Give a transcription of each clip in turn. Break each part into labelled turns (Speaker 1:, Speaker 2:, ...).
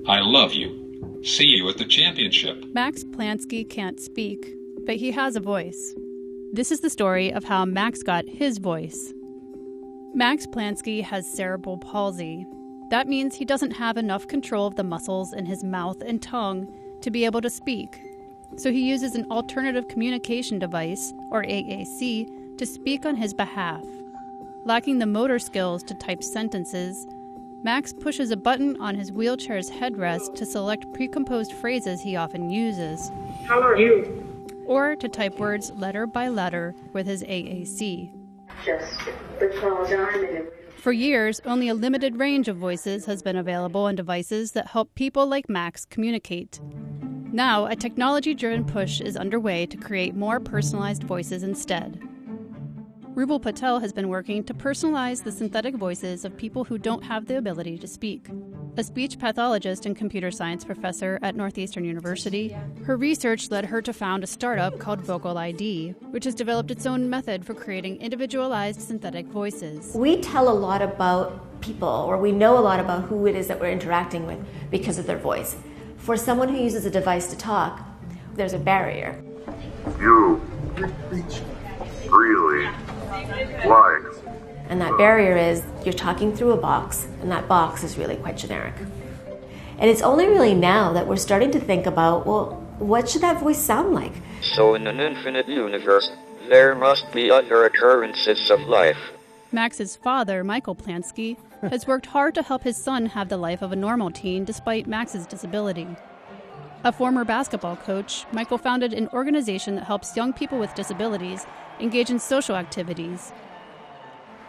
Speaker 1: I love you. See you at the championship.
Speaker 2: Max Plansky can't speak, but he has a voice. This is the story of how Max got his voice. Max Plansky has cerebral palsy. That means he doesn't have enough control of the muscles in his mouth and tongue to be able to speak. So he uses an alternative communication device, or AAC, to speak on his behalf. Lacking the motor skills to type sentences, Max pushes a button on his wheelchair's headrest to select pre-composed phrases he often uses.
Speaker 3: How are you?
Speaker 2: Or to type words letter by letter with his AAC.
Speaker 3: Just because I'm in a...
Speaker 2: For years, only a limited range of voices has been available on devices that help people like Max communicate. Now, a technology-driven push is underway to create more personalized voices instead. Rubal Patel has been working to personalize the synthetic voices of people who don't have the ability to speak. A speech pathologist and computer science professor at Northeastern University, her research led her to found a startup called VocaliD, which has developed its own method for creating individualized synthetic voices.
Speaker 4: We tell a lot about people, or we know a lot about who it is that we're interacting with because of their voice. For someone who uses a device to talk, there's a barrier.
Speaker 5: You really like.
Speaker 4: And that barrier is you're talking through a box, and that box is really quite generic. And it's only really now that we're starting to think about, well, what should that voice sound like?
Speaker 6: So in an infinite universe, there must be other occurrences of life.
Speaker 2: Max's father, Michael Plansky, has worked hard to help his son have the life of a normal teen despite Max's disability. A former basketball coach, Michael founded an organization that helps young people with disabilities engage in social activities.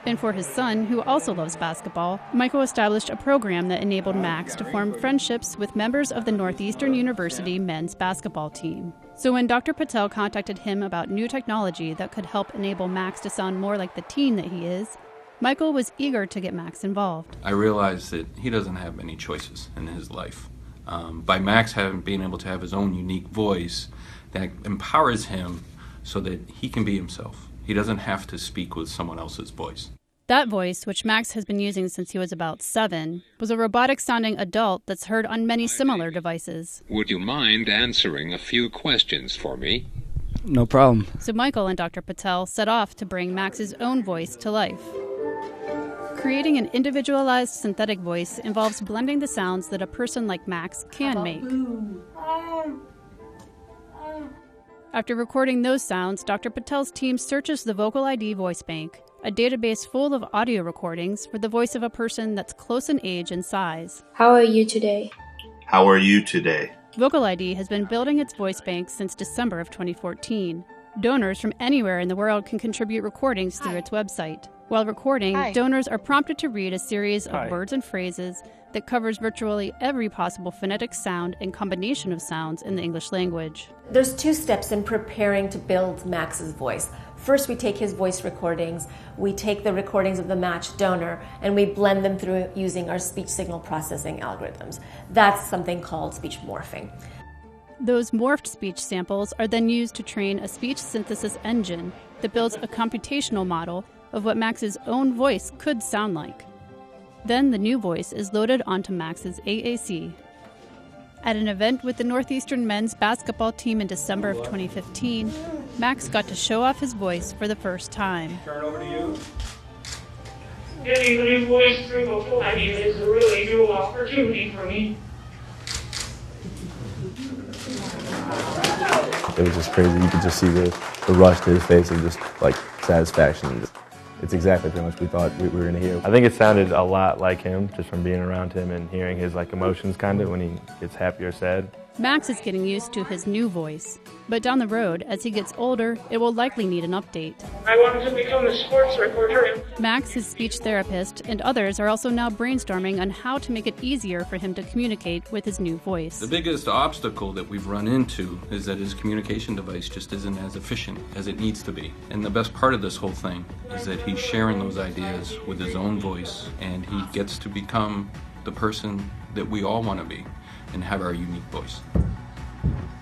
Speaker 2: And for his son, who also loves basketball, Michael established a program that enabled Max to form friendships with members of the Northeastern University men's basketball team. So when Dr. Patel contacted him about new technology that could help enable Max to sound more like the teen that he is, Michael was eager to get Max involved.
Speaker 7: I realized that he doesn't have many choices in his life. By Max being able to have his own unique voice, that empowers him so that he can be himself. He doesn't have to speak with someone else's voice.
Speaker 2: That voice, which Max has been using since he was about 7, was a robotic-sounding adult that's heard on many similar devices.
Speaker 1: Would you mind answering a few questions for me?
Speaker 8: No problem.
Speaker 2: So Michael and Dr. Patel set off to bring Max's own voice to life. Creating an individualized synthetic voice involves blending the sounds that a person like Max can make. After recording those sounds, Dr. Patel's team searches the VocaliD voice bank, a database full of audio recordings for the voice of a person that's close in age and size.
Speaker 9: How are you today?
Speaker 5: How are you today?
Speaker 2: VocaliD has been building its voice bank since December of 2014. Donors from anywhere in the world can contribute recordings through its website. While recording, donors are prompted to read a series of words and phrases that covers virtually every possible phonetic sound and combination of sounds in the English language.
Speaker 4: There's 2 steps in preparing to build Max's voice. First, we take his voice recordings, we take the recordings of the matched donor, and we blend them through using our speech signal processing algorithms. That's something called speech morphing.
Speaker 2: Those morphed speech samples are then used to train a speech synthesis engine that builds a computational model of what Max's own voice could sound like. Then the new voice is loaded onto Max's AAC. At an event with the Northeastern men's basketball team in December of 2015, Max got to show off his voice for the first time.
Speaker 3: Turn over to you. Getting the new voice through VocaliD is a really new opportunity for me.
Speaker 10: It was just crazy. You could just see the rush to his face of just like satisfaction. It's exactly pretty much what we thought we were going to hear.
Speaker 11: I think it sounded a lot like him, just from being around him and hearing his emotions kind of when he gets happy or sad.
Speaker 2: Max is getting used to his new voice, but down the road, as he gets older, it will likely need an update.
Speaker 3: I wanted to become a sports reporter.
Speaker 2: Max, his speech therapist, and others are also now brainstorming on how to make it easier for him to communicate with his new voice.
Speaker 7: The biggest obstacle that we've run into is that his communication device just isn't as efficient as it needs to be. And the best part of this whole thing is that he's sharing those ideas with his own voice, and he gets to become the person that we all want to be and have our unique voice.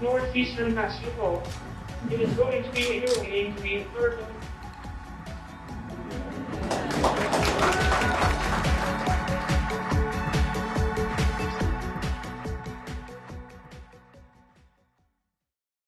Speaker 3: Northeastern basketball. It is going to be a hero game to be in third.